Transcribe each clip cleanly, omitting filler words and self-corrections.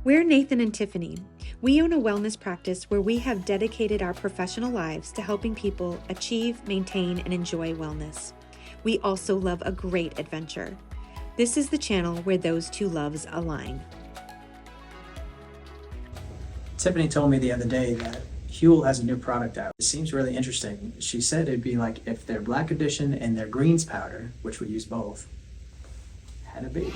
We're Nathan and Tiffany. We own a wellness practice where we have dedicated our professional lives to helping people achieve, maintain, and enjoy wellness. We also love a great adventure. This is the channel where those two loves align. Tiffany told me the other day that Huel has a new product out. It seems really interesting. She said it'd be like if their Black Edition and their greens powder, which we use both, had a baby.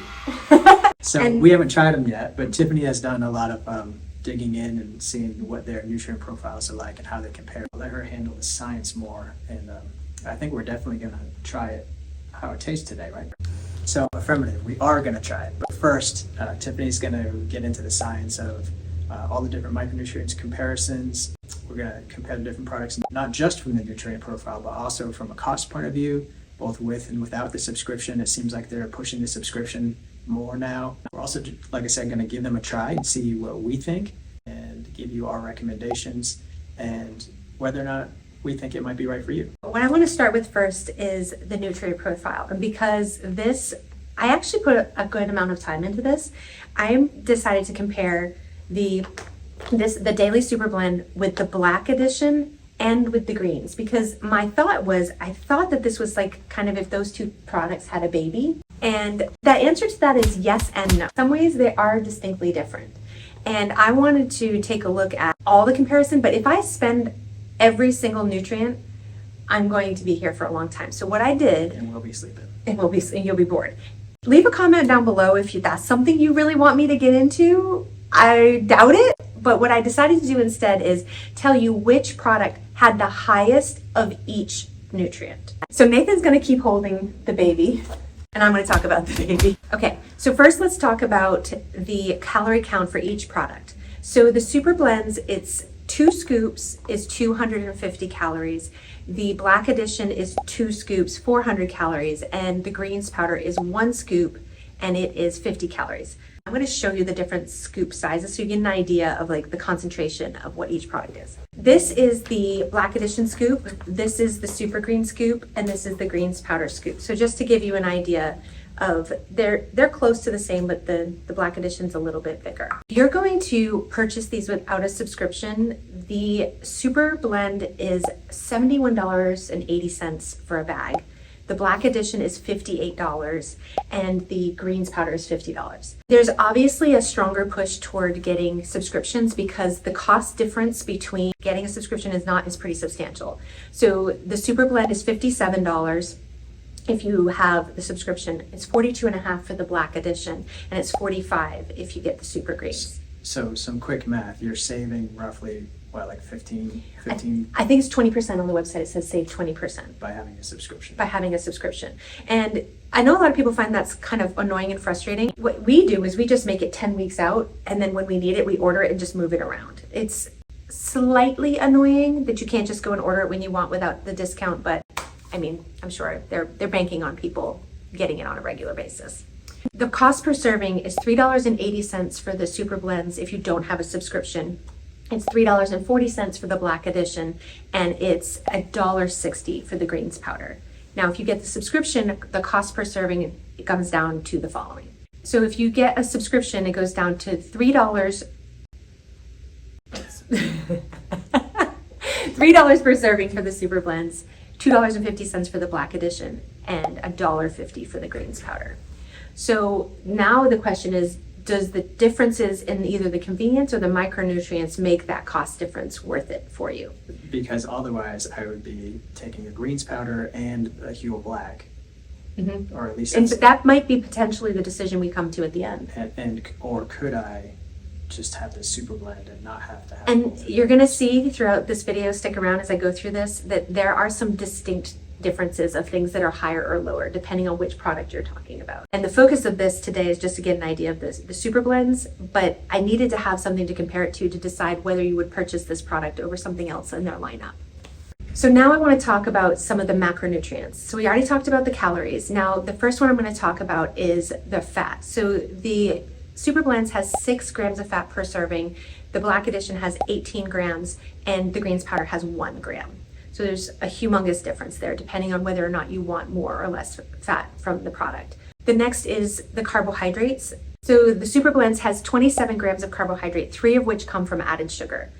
So we haven't tried them yet, but Tiffany has done a lot of digging in and seeing what their nutrient profiles are like and how they compare. I'll let her handle the science more, and I think we're definitely going to try it, how it tastes today, right? So affirmative, we are going to try it. But first, Tiffany's going to get into the science of all the different micronutrients comparisons. We're going to compare the different products, not just from the nutrient profile, but also from a cost point of view, both with and without the subscription. It seems like they're pushing the subscription more now. We're also, like I said, going to give them a try and see what we think and give you our recommendations and whether or not we think it might be right for you. What I want to start with first is the nutrient profile. And because this, I actually put a good amount of time into this, I decided to compare the Daily Superblend with the Black Edition and with the greens, because my thought was, I thought that this was like kind of if those two products had a baby. And the answer to that is yes and no. In some ways they are distinctly different. And I wanted to take a look at all the comparison, but if I spend every single nutrient, I'm going to be here for a long time. So what I did, And we'll be sleeping. and you'll be bored. Leave a comment down below if that's something you really want me to get into. I doubt it, but what I decided to do instead is tell you which product had the highest of each nutrient. So Nathan's gonna keep holding the baby, and I'm gonna talk about the baby. Okay, so first let's talk about the calorie count for each product. So the Super Blends, it's 2 scoops is 250 calories. The Black Edition is 2 scoops, 400 calories, and the greens powder is 1 scoop, and it is 50 calories. I'm going to show you the different scoop sizes so you get an idea of like the concentration of what each product is. This is the Black Edition scoop, this is the Super Green scoop, and this is the greens powder scoop. So just to give you an idea of, they're close to the same, but the Black Edition's a little bit bigger. You're going to purchase these without a subscription. The Super Blend is $71.80 for a bag. The Black Edition is $58 and the greens powder is $50. There's obviously a stronger push toward getting subscriptions because the cost difference between getting a subscription is pretty substantial. So the Super Blend is $57 if you have the subscription. It's $42.50 for the Black Edition, and it's $45 if you get the Super Greens. So some quick math, you're saving roughly, what, like 15? I think it's 20% on the website. It says save 20%. By having a subscription. By having a subscription. And I know a lot of people find that's kind of annoying and frustrating. What we do is we just make it 10 weeks out, and then when we need it, we order it and just move it around. It's slightly annoying that you can't just go and order it when you want without the discount, but I mean, I'm sure they're banking on people getting it on a regular basis. The cost per serving is $3.80 for the Super Blends if you don't have a subscription. It's $3.40 for the Black Edition, and it's $1.60 for the greens powder. Now, if you get the subscription, the cost per serving, it comes down to the following. So if you get a subscription, it goes down to $3 $3 per serving for the Super Blends, $2.50 for the Black Edition, and $1.50 for the greens powder. So now the question is, does the differences in either the convenience or the micronutrients make that cost difference worth it for you? Because otherwise I would be taking a greens powder and a Huel Black. Mm-hmm. Or at least but that might be potentially the decision we come to at the end. Or could I just have the Super Blend and not have to have And you're going to see throughout this video, stick around as I go through this, that there are some distinct differences of things that are higher or lower depending on which product you're talking about. And the focus of this today is just to get an idea of the Super Blends, but I needed to have something to compare it to decide whether you would purchase this product over something else in their lineup. So now I want to talk about some of the macronutrients. So we already talked about the calories. Now the first one I'm going to talk about is the fat. So the Super Blends has 6 grams of fat per serving. The Black Edition has 18 grams and the greens powder has 1 gram. So there's a humongous difference there depending on whether or not you want more or less fat from the product. The next is the carbohydrates. So the Superblends has 27 grams of carbohydrate, 3 of which come from added sugar.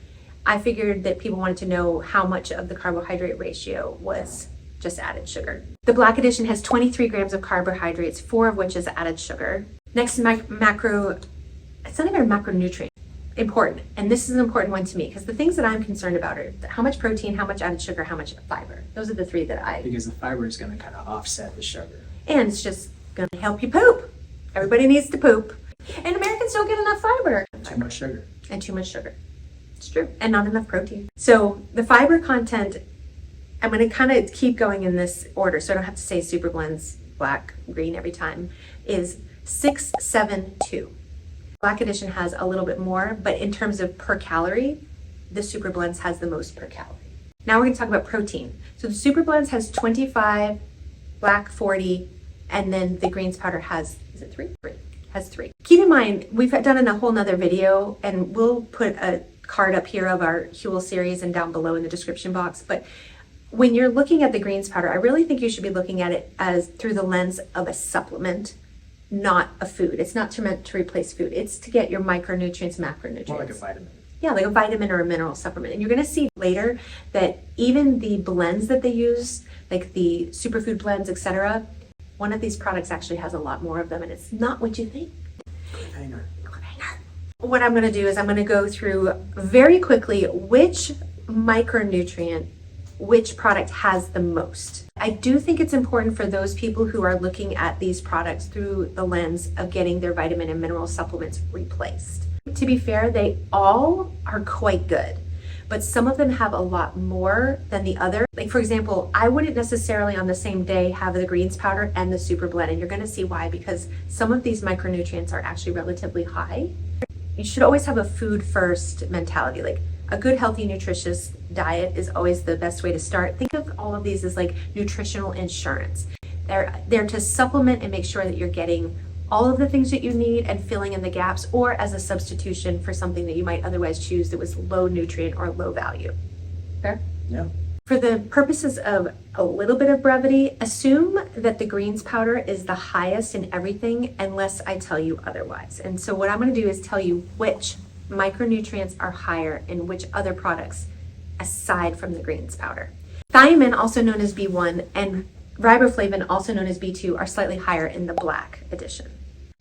I figured that people wanted to know how much of the carbohydrate ratio was just added sugar. The Black Edition has 23 grams of carbohydrates, 4 of which is added sugar. Next, it's not even a macronutrient. Important, and this is an important one to me because the things that I'm concerned about are how much protein, how much added sugar, how much fiber. Those are the 3 that Because the fiber is going to kind of offset the sugar. and it's just going to help you poop. Everybody needs to poop. And Americans don't get enough fiber. Too much sugar. And too much sugar. It's true. And not enough protein. So the fiber content, I'm going to kind of keep going in this order so I don't have to say Superblends, black, green every time, is 672. Black Edition has a little bit more, but in terms of per calorie, the Superblends has the most per calorie. Now we're going to talk about protein. So the Superblends has 25, black 40, and then the greens powder has, is it 3? 3. Has 3. Keep in mind, we've done in a whole nother video, and we'll put a card up here of our Huel series and down below in the description box. But when you're looking at the greens powder, I really think you should be looking at it as through the lens of a supplement, not a food. It's not meant to replace food. It's to get your micronutrients, macronutrients. More like a vitamin. Yeah, like a vitamin or a mineral supplement. And you're going to see later that even the blends that they use, like the superfood blends, etc., one of these products actually has a lot more of them, and it's not what you think. Cliffhanger. What I'm going to do is I'm going to go through very quickly which micronutrient, which product has the most. I do think it's important for those people who are looking at these products through the lens of getting their vitamin and mineral supplements replaced. To be fair, they all are quite good, but some of them have a lot more than the other. Like for example, I wouldn't necessarily on the same day have the greens powder and the Superblend, and you're going to see why, because some of these micronutrients are actually relatively high. You should always have a food first mentality. Like a good, healthy, nutritious diet is always the best way to start. Think of all of these as like nutritional insurance. They're there to supplement and make sure that you're getting all of the things that you need and filling in the gaps, or as a substitution for something that you might otherwise choose that was low nutrient or low value. Fair? Yeah. For the purposes of a little bit of brevity, assume that the greens powder is the highest in everything unless I tell you otherwise. And so what I'm going to do is tell you which micronutrients are higher in which other products aside from the greens powder. Thiamine, also known as B1, and riboflavin, also known as B2, are slightly higher in the black edition.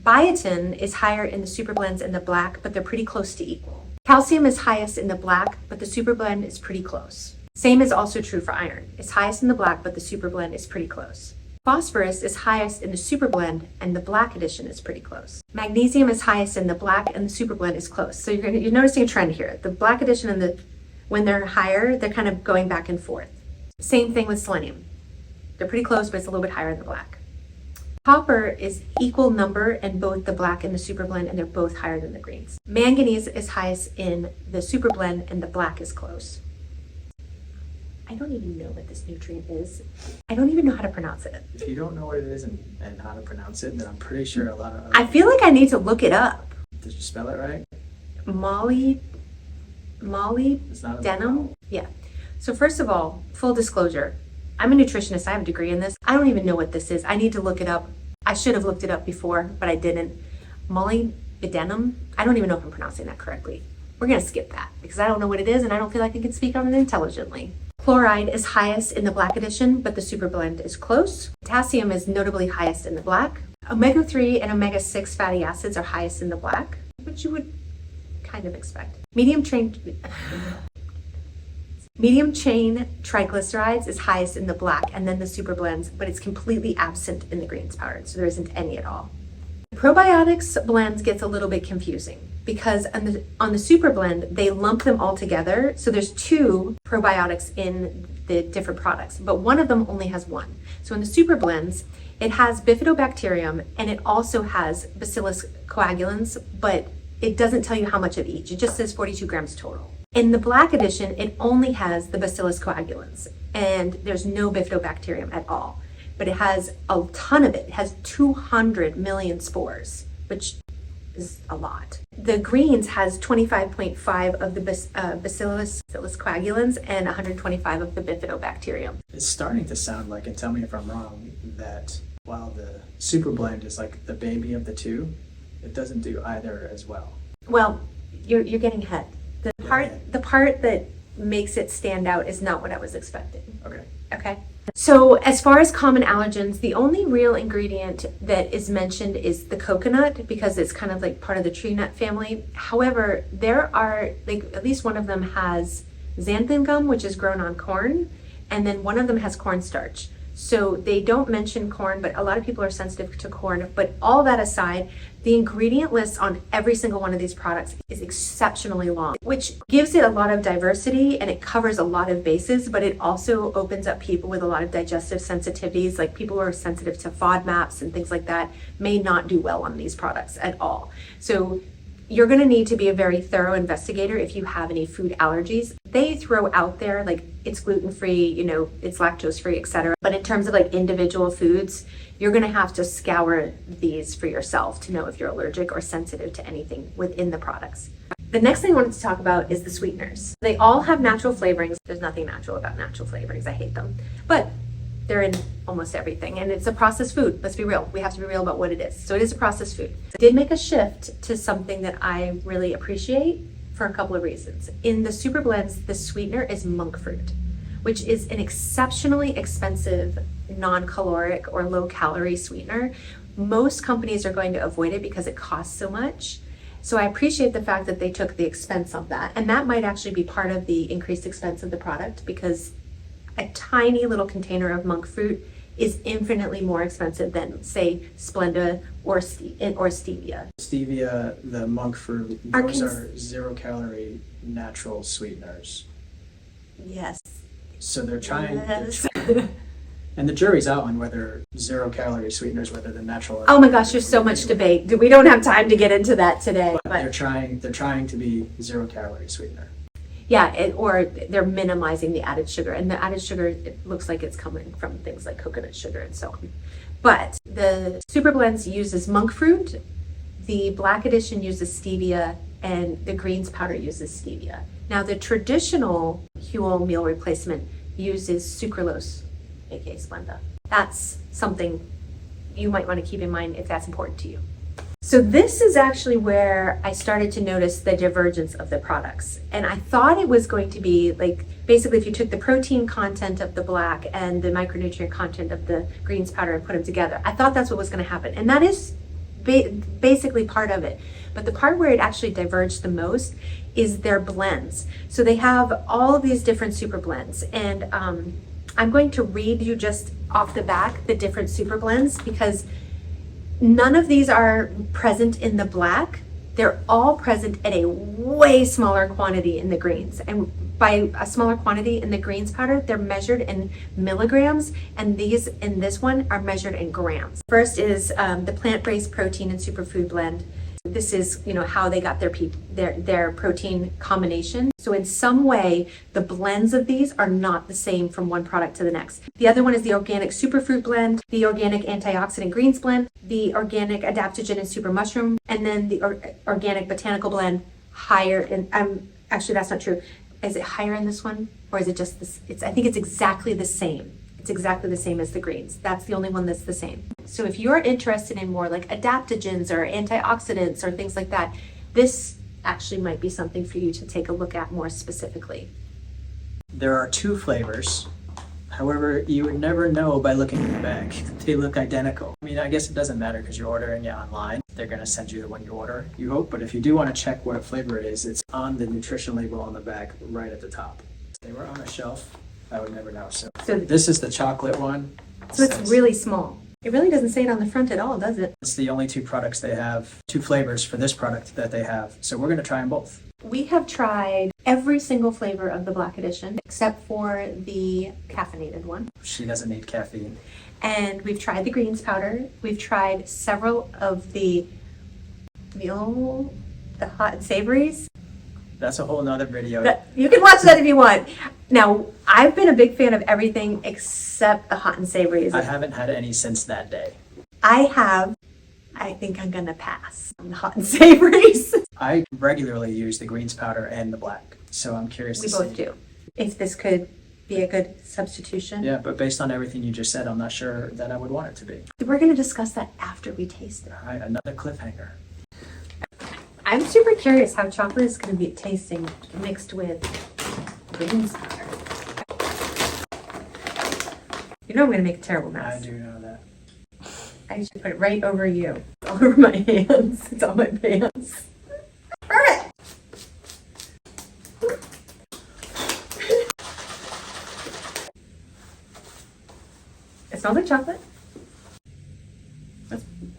Biotin is higher in the Superblends in the black, but they're pretty close to equal. Calcium is highest in the black, but the Superblend is pretty close. Same is also true for iron. It's highest in the black, but the Superblend is pretty close. Phosphorus is highest in the Superblend, and the black edition is pretty close. Magnesium is highest in the black, and the Superblend is close. So you're noticing a trend here. The black edition and when they're higher, they're kind of going back and forth. Same thing with selenium. They're pretty close, but it's a little bit higher in the black. Copper is equal number in both the black and the Superblend, and they're both higher than the greens. Manganese is highest in the Superblend, and the black is close. I don't even know what this nutrient is. I don't even know how to pronounce it. If you don't know what it is and how to pronounce it, then I'm pretty sure a lot of I feel like I need to look it up. Did you spell it right? Molly It's not a Denim? Yeah. So first of all, full disclosure, I'm a nutritionist. I have a degree in this. I don't even know what this is. I need to look it up. I should have looked it up before, but I didn't. Molybdenum? I don't even know if I'm pronouncing that correctly. We're going to skip that because I don't know what it is and I don't feel like I can speak on it intelligently. Chloride is highest in the black edition, but the Superblend is close. Potassium is notably highest in the black. Omega-3 and omega-6 fatty acids are highest in the black, which you would kind of expect. Medium chain triglycerides is highest in the black and then the Superblends, but it's completely absent in the greens powder, so there isn't any at all. The probiotics blends gets a little bit confusing because on the Superblend, they lump them all together. So there's 2 probiotics in the different products, but one of them only has 1. So in the Superblends, it has bifidobacterium and it also has Bacillus coagulans, but it doesn't tell you how much of each. It just says 42 grams total. In the black edition, it only has the Bacillus coagulans and there's no bifidobacterium at all, but it has a ton of it. It has 200 million spores, which is a lot. The greens has 25.5 of the Bacillus coagulans and 125 of the bifidobacterium. It's starting to sound like, and tell me if I'm wrong, that while the Superblend is like the baby of the 2, It doesn't do either as well. Well, you're getting ahead. The Yeah. part that makes it stand out is not what I was expecting. Okay. Okay. So as far as common allergens, the only real ingredient that is mentioned is the coconut, because it's kind of like part of the tree nut family. However, there are, like, at least one of them has xanthan gum, which is grown on corn, and then one of them has cornstarch. So they don't mention corn, but a lot of people are sensitive to corn. But all that aside, the ingredient list on every single one of these products is exceptionally long, which gives it a lot of diversity and it covers a lot of bases, but it also opens up people with a lot of digestive sensitivities, like people who are sensitive to FODMAPs and things like that may not do well on these products at all. So you're going to need to be a very thorough investigator if you have any food allergies. They throw out there like it's gluten-free, you know, it's lactose-free, etc. But in terms of like individual foods, you're going to have to scour these for yourself to know if you're allergic or sensitive to anything within the products. The next thing I wanted to talk about is the sweeteners. They all have natural flavorings. There's nothing natural about natural flavorings. I hate them. But they're in almost everything, and it's a processed food. Let's be real. We have to be real about what it is. So it is a processed food. I did make a shift to something that I really appreciate for a couple of reasons. In the Superblends, the sweetener is monk fruit, which is an exceptionally expensive, non-caloric or low-calorie sweetener. Most companies are going to avoid it because it costs so much. So I appreciate the fact that they took the expense of that, and that might actually be part of the increased expense of the product, because a tiny little container of monk fruit is infinitely more expensive than, say, Splenda or stevia. Stevia, the monk fruit, those are 0-calorie natural sweeteners. Yes. So they're trying, Yes. and the jury's out on whether 0-calorie sweeteners, whether they're natural or Oh my gosh, there's so much debate. We don't have time to get into that today. But they're trying to be 0-calorie sweetener. Yeah, or they're minimizing the added sugar, and the added sugar, it looks like it's coming from things like coconut sugar and so on. But the Superblends uses monk fruit, the Black Edition uses stevia, and the greens powder uses stevia. Now the traditional Huel meal replacement uses sucralose, aka Splenda. That's something you might want to keep in mind if that's important to you. So this is actually where I started to notice the divergence of the products. And I thought it was going to be like, basically if you took the protein content of the black and the micronutrient content of the greens powder and put them together, I thought that's what was going to happen. And that is basically part of it. But the part where it actually diverged the most is their blends. So they have all of these different super blends. And I'm going to read you just off the back the different super blends, because none of these are present in the black. They're all present at a way smaller quantity in the greens. And by a smaller quantity in the greens powder, they're measured in milligrams, and these in this one are measured in grams. First is the plant-based protein and superfood blend. This is, you know, how they got their protein combination. So in some way, the blends of these are not the same from one product to the next. The other one is the organic superfruit blend, the organic antioxidant greens blend, the organic adaptogen and super mushroom, and then the organic botanical blend higher in, actually that's not true. Is it higher in this one? Or is it just this? I think it's exactly the same. It's exactly the same as the greens. That's the only one that's the same. So if you're interested in more like adaptogens or antioxidants or things like that, this actually might be something for you to take a look at more specifically. There are 2 flavors. However, you would never know by looking at the bag. They look identical. I mean, I guess it doesn't matter because you're ordering it online. They're going to send you the one you order, you hope. But if you do want to check what flavor it is, it's on the nutrition label on the back right at the top. If they were on a shelf, I would never know. So this is the chocolate one. So it's really small. It really doesn't say it on the front at all, does it? It's the only 2 products they have, 2 flavors for this product that they have. So we're going to try them both. We have tried every single flavor of the Black Edition except for the caffeinated one. She doesn't need caffeine. And we've tried the greens powder. We've tried several of the hot and savories. That's a whole nother video. You can watch that if you want. Now, I've been a big fan of everything except the hot and savories. I haven't had any since that day. I have. I think I'm gonna pass on the hot and savories. I regularly use the greens powder and the black, so I'm curious to see. We both do. If this could be a good substitution. Yeah, but based on everything you just said, I'm not sure that I would want it to be. We're gonna discuss that after we taste it. All right, another cliffhanger. I'm super curious how chocolate is going to be tasting mixed with greens powder. You know I'm going to make a terrible I mess. do know that. I should put it right over you. All over my hands. It's on my pants. Perfect! It smells like chocolate.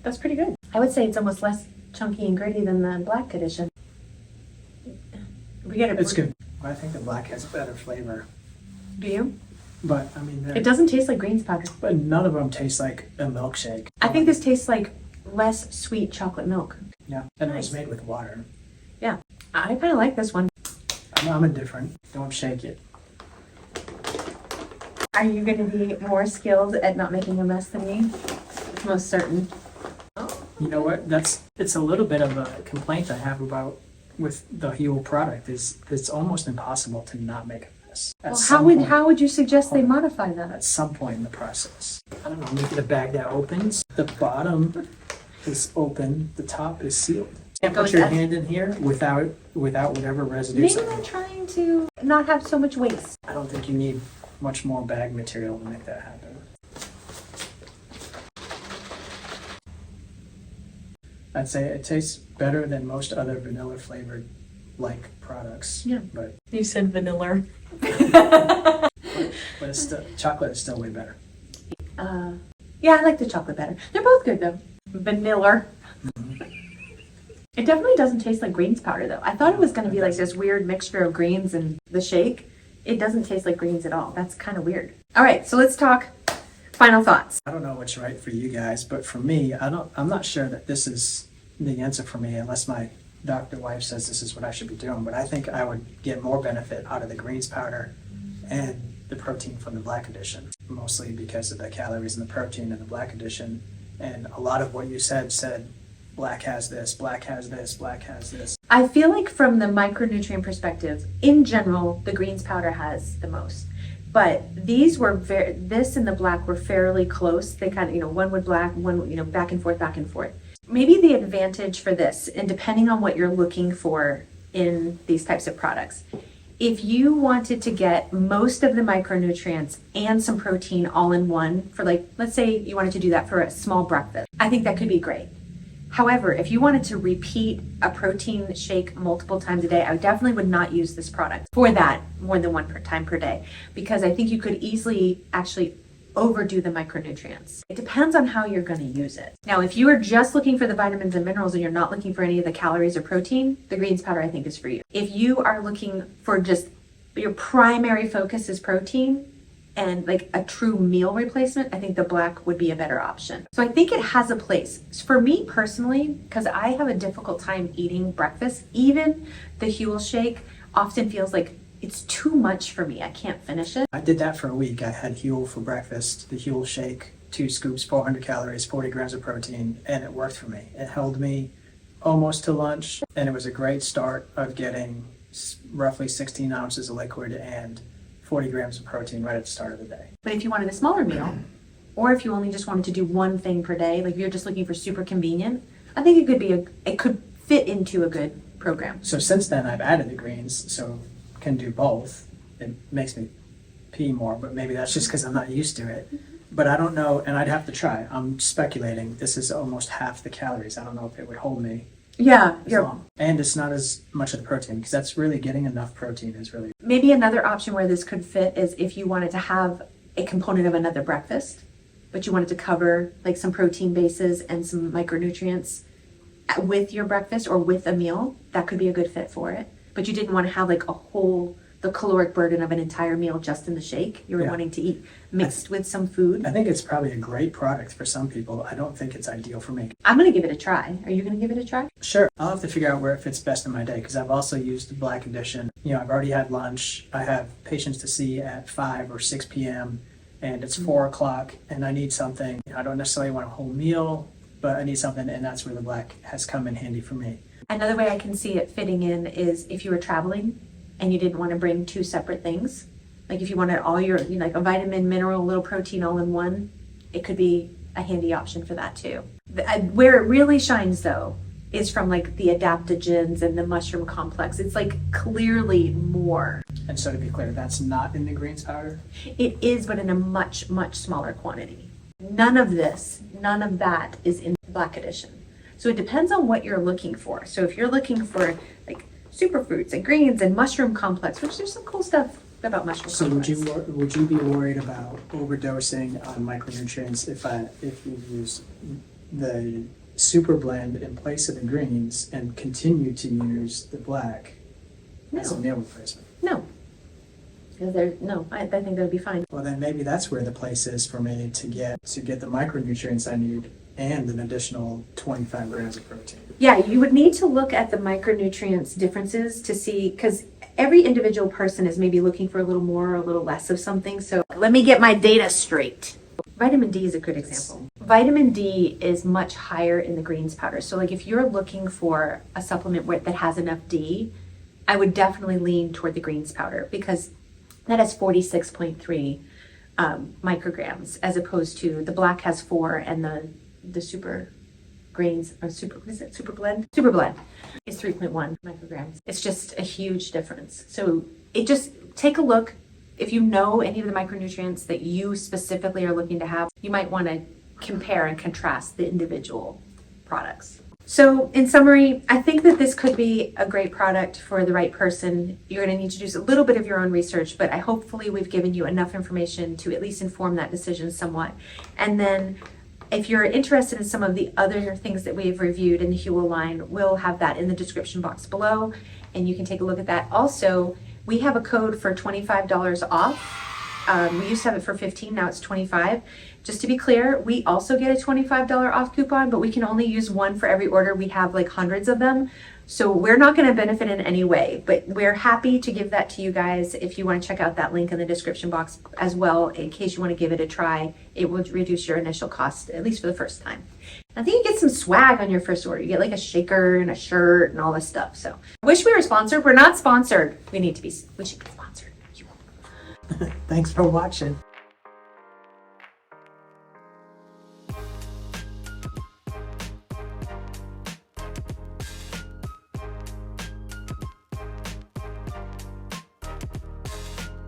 That's pretty good. I would say it's almost less chunky and gritty than the black edition. It's good. I think the black has a better flavor. Do you? But I mean, It doesn't taste like greens powder. but none of them taste like a milkshake. I think this tastes like less sweet chocolate milk. Yeah, and it Nice. was made with water. Yeah, I kind of like this one. I'm indifferent. Don't shake it. Are you going to be more skilled at not making a mess than me? It's most certain. You know what? It's a little bit of a complaint I have about with the Huel product is it's almost impossible to not make a mess. Well, how would you suggest they modify that? At some point in the process. I don't know, make it a bag that opens. The bottom is open, the top is sealed. You can't put your hand in here without whatever residue. Maybe they're trying to not have so much waste. I don't think you need much more bag material to make that happen. I'd say it tastes better than most other vanilla flavored like products. Yeah. But You said vanilla. it's still, chocolate is still way better. Yeah, I like the chocolate better. They're both good though. Vanilla. It definitely doesn't taste like greens powder though. I thought it was going to be like this weird mixture of greens and the shake. It doesn't taste like greens at all. That's kind of weird. All right, so let's talk final thoughts. I don't know what's right for you guys, but for me, I'm not sure that this is the answer for me unless my doctor wife says this is what I should be doing. But I think I would get more benefit out of the greens powder and the protein from the black edition, mostly because of the calories in the protein in the black edition. And a lot of what you said black has this, black has this, black has this. I feel like from the micronutrient perspective, in general, the greens powder has the most. But these were this and the black were fairly close. They kind of, one would black, one, back and forth, back and forth. Maybe the advantage for this, and depending on what you're looking for in these types of products, if you wanted to get most of the micronutrients and some protein all in one for let's say you wanted to do that for a small breakfast, I think that could be great. However, if you wanted to repeat a protein shake multiple times a day, I definitely would not use this product for that more than one time per day, because I think you could easily actually overdo the micronutrients. It depends on how you're going to use it. Now, if you are just looking for the vitamins and minerals and you're not looking for any of the calories or protein, the greens powder I think is for you. If you are looking for just your primary focus is protein, and like a true meal replacement, I think the black would be a better option. So I think it has a place. For me personally, because I have a difficult time eating breakfast, even the Huel shake often feels like it's too much for me. I can't finish it. I did that for a week. I had Huel for breakfast, the Huel shake, 2 scoops, 400 calories, 40 grams of protein, and it worked for me. It held me almost to lunch, and it was a great start of getting roughly 16 ounces of liquid and 40 grams of protein right at the start of the day. But if you wanted a smaller meal, or if you only just wanted to do one thing per day, like if you're just looking for super convenient, I think it could fit into a good program. So since then, I've added the greens, so can do both. It makes me pee more, but maybe that's just because I'm not used to it. But I don't know, and I'd have to try. I'm speculating. This is almost half the calories. I don't know if it would hold me Yeah, as long. And it's not as much of the protein, because that's really getting enough protein is really. Maybe another option where this could fit is if you wanted to have a component of another breakfast, but you wanted to cover like some protein bases and some micronutrients with your breakfast or with a meal, that could be a good fit for it. But you didn't want to have like the caloric burden of an entire meal just in the shake. You were wanting to eat mixed with some food. I think it's probably a great product for some people. I don't think it's ideal for me. I'm going to give it a try. Are you going to give it a try? Sure. I'll have to figure out where it fits best in my day, because I've also used the black edition. I've already had lunch. I have patients to see at 5 or 6 p.m. and it's 4 o'clock and I need something. I don't necessarily want a whole meal, but I need something, and that's where the black has come in handy for me. Another way I can see it fitting in is if you were traveling and you didn't want to bring 2 separate things. Like if you wanted all your, like a vitamin, mineral, a little protein all in one, it could be a handy option for that too. Where it really shines though is from like the adaptogens and the mushroom complex. It's like clearly more. And so to be clear, that's not in the greens powder? It is, but in a much, much smaller quantity. None of that is in Black Edition. So it depends on what you're looking for. So if you're looking for like superfruits and greens and mushroom complex, which there's some cool stuff about mushroom So complex. would you be worried about overdosing on micronutrients if you use the Superblend in place of the greens and continue to use the black as a meal replacement? No. I think that would be fine. Well, then maybe that's where the place is for me to get the micronutrients I need and an additional 25 grams of protein. Yeah, you would need to look at the micronutrients differences to see, because every individual person is maybe looking for a little more or a little less of something. So let me get my data straight. Vitamin D is a good example. Vitamin D is much higher in the greens powder. So like if you're looking for a supplement that has enough D, I would definitely lean toward the greens powder because that has 46.3 micrograms as opposed to the black has 4 and the super greens or Superblend is 3.1 micrograms. It's just a huge difference. So it just take a look. If you know any of the micronutrients that you specifically are looking to have, you might want to compare and contrast the individual products. So in summary, I think that this could be a great product for the right person. You're going to need to do a little bit of your own research, but hopefully we've given you enough information to at least inform that decision somewhat. And then if you're interested in some of the other things that we've reviewed in the Huel line, we'll have that in the description box below, and you can take a look at that. Also, we have a code for $25 off. We used to have it for $15, now it's $25. Just to be clear, we also get a $25 off coupon, but we can only use one for every order. We have like hundreds of them. So we're not going to benefit in any way, but we're happy to give that to you guys if you want to check out that link in the description box as well, in case you want to give it a try. It will reduce your initial cost, at least for the first time. I think you get some swag on your first order. You get like a shaker and a shirt and all this stuff. So I wish we were sponsored. We're not sponsored. We should be sponsored. Thanks for watching.